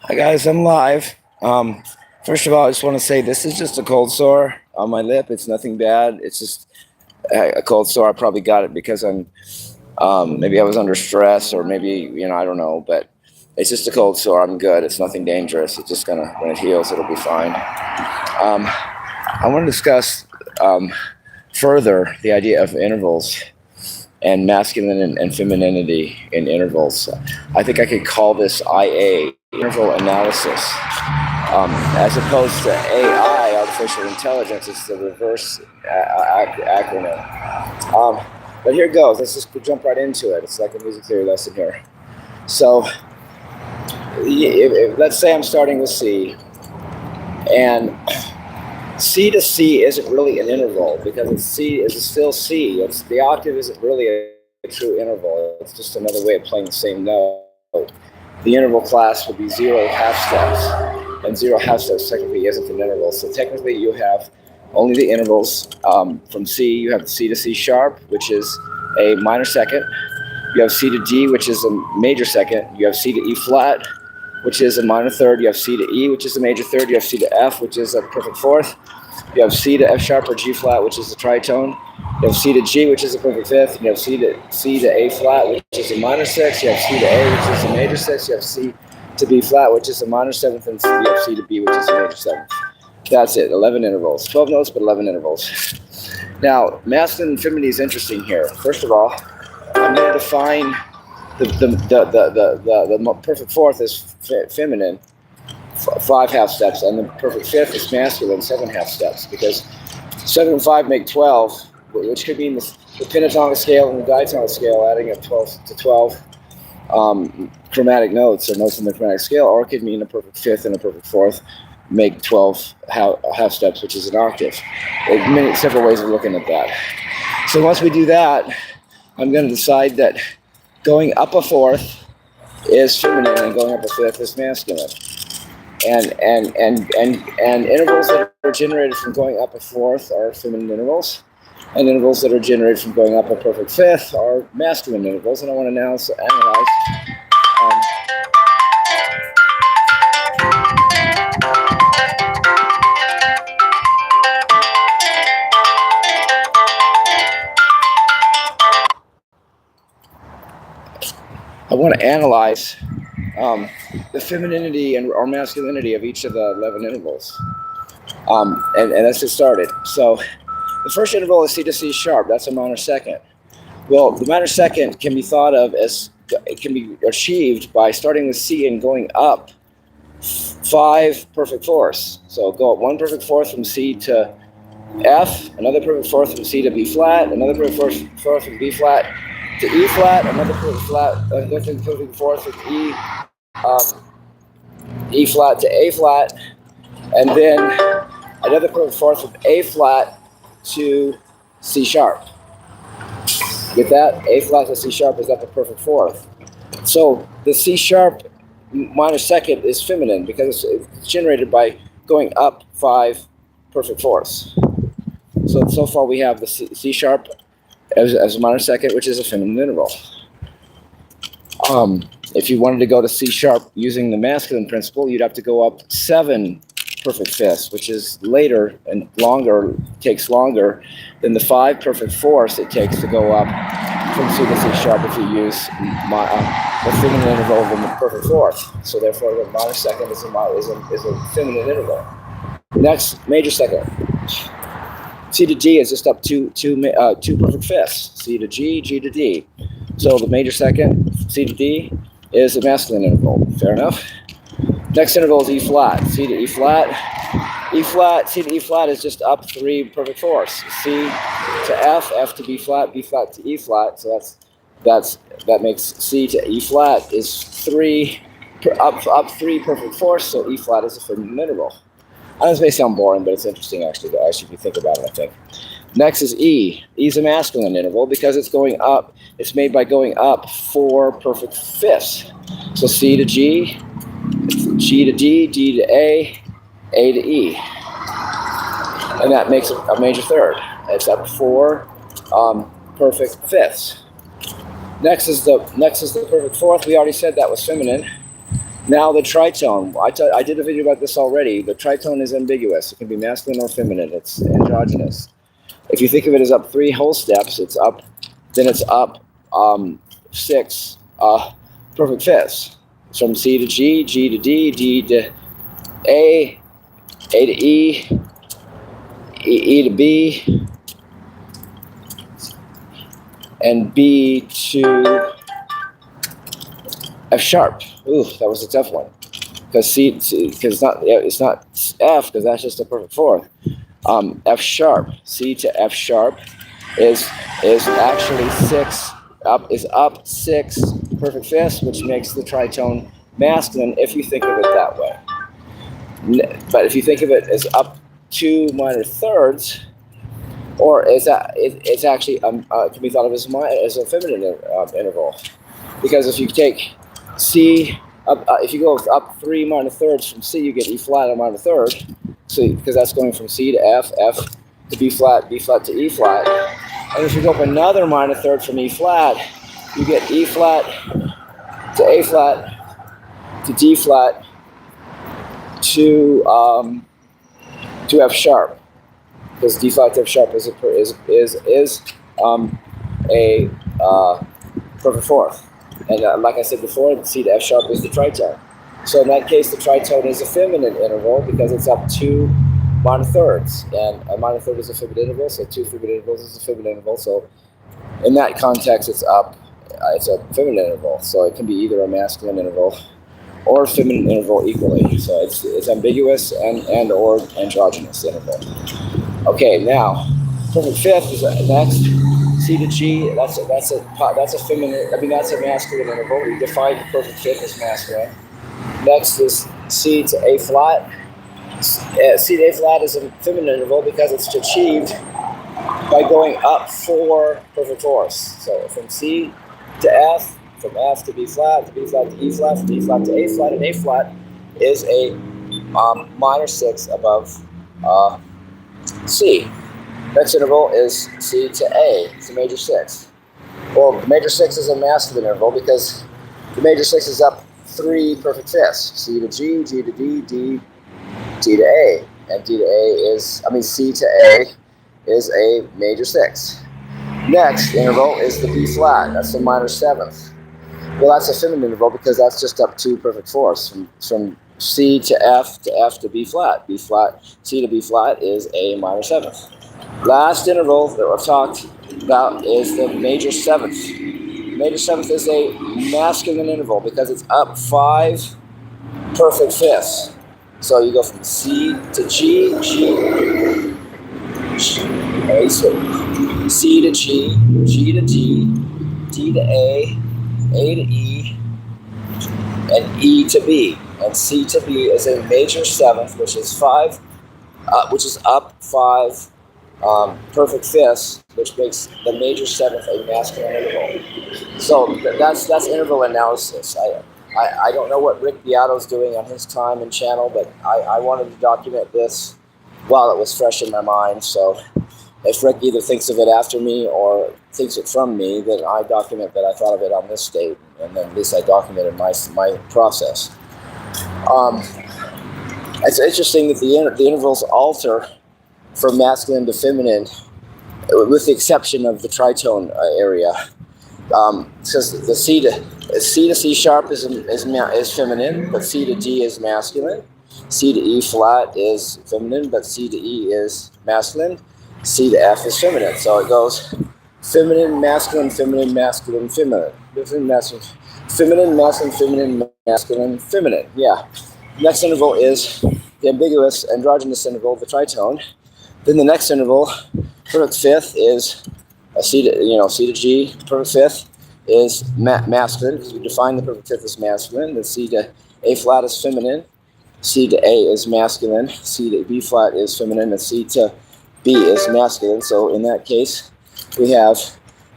Hi guys, I'm live. First of all, I just want to say this is just a cold sore on my lip. It's nothing bad. It's just a cold sore. I probably got it because maybe I was under stress, or maybe I don't know. But it's just a cold sore. I'm good. It's nothing dangerous. It's just gonna, when it heals, it'll be fine. I want to discuss further the idea of intervals and masculine and femininity in intervals. I think I could call this IA, interval analysis, as opposed to AI, artificial intelligence. It's the reverse acronym. But here goes. Let's just jump right into it. It's like a music theory lesson here. So let's say I'm starting with C, and C to C isn't really an interval because C is still C. The octave isn't really a true interval. It's just another way of playing the same note. The interval class would be 0 half steps, and 0 half steps technically isn't an interval. So technically you have only the intervals from C. You have C to C sharp, which is a minor second. You have C to D, which is a major second. You have C to E flat, which is a minor third. You have C to E, which is a major third. You have C to F, which is a perfect fourth. You have C to F sharp or G flat, which is a tritone. You have C to G, which is a perfect fifth. You have C to A flat, which is a minor sixth. You have C to A, which is a major sixth. You have C to B flat, which is a minor seventh, and you have C to B, which is a major seventh. That's it. 11 intervals. 12 notes, but 11 intervals. Now, masculine and femininity is interesting here. First of all, I'm going to define the perfect fourth is feminine, 5 half steps, and the perfect fifth is masculine, 7 half steps, because 7 and 5 make 12, which could mean the pentatonic scale and the diatonic scale adding up 12 to 12 chromatic notes, or notes in the chromatic scale, or it could mean a perfect fifth and a perfect fourth make 12 half steps, which is an octave. There are several ways of looking at that. So once we do that, I'm going to decide that going up a fourth is feminine and going up a fifth is masculine. And intervals that are generated from going up a fourth are feminine intervals, and intervals that are generated from going up a perfect fifth are masculine intervals. And I want to now analyze. I want to analyze the femininity or masculinity of each of the 11 intervals. And let's get started. So the first interval is C to C sharp. That's a minor second. Well, the minor second can be thought of as, it can be achieved by starting with C and going up 5 perfect fourths. So go up 1 perfect fourth from C to F, another perfect fourth from C to B flat, another perfect fourth from B flat to E flat, another perfect fourth from E flat to A flat, and then another perfect fourth from A flat to C sharp. Get that? A flat to C sharp is that the perfect fourth. So the C sharp minor second is feminine because it's generated by going up 5 perfect fourths. So far we have the C sharp as a minor second, which is a feminine interval. If you wanted to go to C sharp using the masculine principle, you'd have to go up 7 perfect fifths, which is later and takes longer than the 5 perfect fourths it takes to go up from C to C sharp if you use the feminine interval of the perfect fourth. So therefore, the minor second is a feminine interval. Next, major second. C to D is just up two perfect fifths. C to G, G to D. So the major second, C to D, is a masculine interval. Fair enough. Next interval is E flat. C to E flat. E flat, C to E flat is just up 3 perfect fourths. C to F, F to B flat to E flat. So that makes C to E flat is up 3 perfect fourths. So E flat is a feminine interval. I know this may sound boring, but it's interesting actually if you think about it, I think. Next is E. E is a masculine interval because it's going up. It's made by going up 4 perfect fifths. So C to G, G to D, D to A to E. And that makes a major third. It's up 4 perfect fifths. Next is the perfect fourth. We already said that was feminine. Now the tritone. I did a video about this already. The tritone is ambiguous. It can be masculine or feminine. It's androgynous. If you think of it as up 3 whole steps, it's up. Then it's up 6 perfect fifths. It's from C to G, G to D, D to A to E, E to B, and B to F sharp. Ooh, that was a tough one. Because it's not F, because that's just a perfect fourth. F sharp, C to F sharp is actually 6 up 6 perfect fifths, which makes the tritone masculine if you think of it that way. But if you think of it as up 2 minor thirds, or it's actually can be thought of as a feminine interval, because if you take C up, if you go up 3 minor thirds from C, you get E flat a minor third. So because that's going from C to F, F to B flat to E flat. And if you go up another minor third from E flat, you get E flat to A flat to D flat to F sharp, because D flat to F sharp is a perfect fourth. And like I said before, C to F sharp is the tritone. So in that case, the tritone is a feminine interval because it's up 2 minor thirds, and a minor third is a feminine interval, so 2 feminine intervals is a feminine interval. So in that context, it's a feminine interval. So it can be either a masculine interval or a feminine interval equally. So it's ambiguous and or androgynous interval. Okay, now perfect fifth is next. C to G. That's a feminine. I mean, that's a masculine interval. We define the perfect fifth as masculine. Next is C to A flat. C to A flat is a feminine interval because it's achieved by going up 4 perfect fourths. So from C to F, from F to B flat, to B flat to E flat, from E flat to A flat, and A flat is a minor 6 above C. Next interval is C to A. It's a major 6. Well, the major 6 is a masculine interval because the major 6 is up 3 perfect fifths. C to G, G to D, D to A. And D to A C to A is a major 6. Next interval is the B flat. That's the minor 7th. Well, that's a feminine interval because that's just up 2 perfect fourths. From C to F to B flat. B flat, C to B flat is a minor 7th. Last interval that we've talked about is the major 7th. Major 7th is a masculine interval because it's up 5 perfect fifths. So you go from C to G, C to G, G to D, D to A to E, and E to B. And C to B is a major 7th, which is up 5 perfect fifths, which makes the major 7th a masculine interval. So that's interval analysis. I don't know what Rick Beato's doing on his time and channel, but I wanted to document this while it was fresh in my mind. So if Rick either thinks of it after me or thinks it from me, then I document that I thought of it on this date, and then at least I documented my process. It's interesting that the intervals alter from masculine to feminine, with the exception of the tritone area. Because the C to C sharp is feminine, but C to D is masculine. C to E flat is feminine, but C to E is masculine. C to F is feminine. So it goes feminine, masculine, feminine, masculine, feminine. Feminine, masculine, feminine, masculine, feminine. Yeah. Next interval is the ambiguous androgynous interval, the tritone. Then the next interval, perfect fifth, is a C to G. Perfect fifth is masculine because we define the perfect fifth as masculine. The C to A flat is feminine. C to A is masculine. C to B flat is feminine. And C to B is masculine. So in that case, we have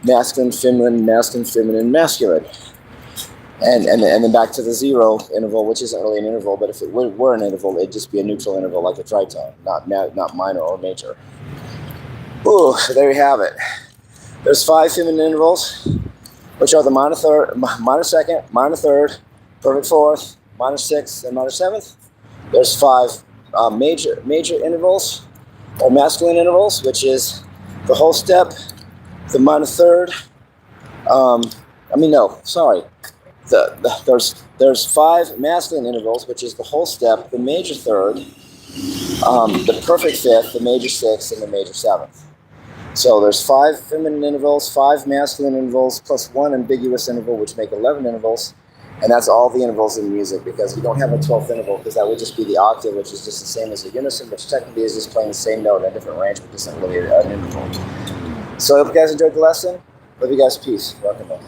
masculine, feminine, masculine, feminine, masculine. And then back to the 0 interval, which isn't really an interval, but if it were an interval, it'd just be a neutral interval like a tritone, not minor or major. Ooh, so there you have it. There's 5 feminine intervals, which are the minor second, minor third, perfect fourth, minor sixth, and minor seventh. There's 5 major intervals, or masculine intervals, which is the whole step, the minor third. There's 5 masculine intervals, which is the whole step, the major third, the perfect fifth, the major sixth, and the major seventh. So there's 5 feminine intervals, 5 masculine intervals, plus 1 ambiguous interval, which make 11 intervals. And that's all the intervals in music, because you don't have a 12th interval, because that would just be the octave, which is just the same as a unison, which technically is just playing the same note in a different range, but just not really an interval. So I hope you guys enjoyed the lesson. Love you guys. Peace. Welcome back.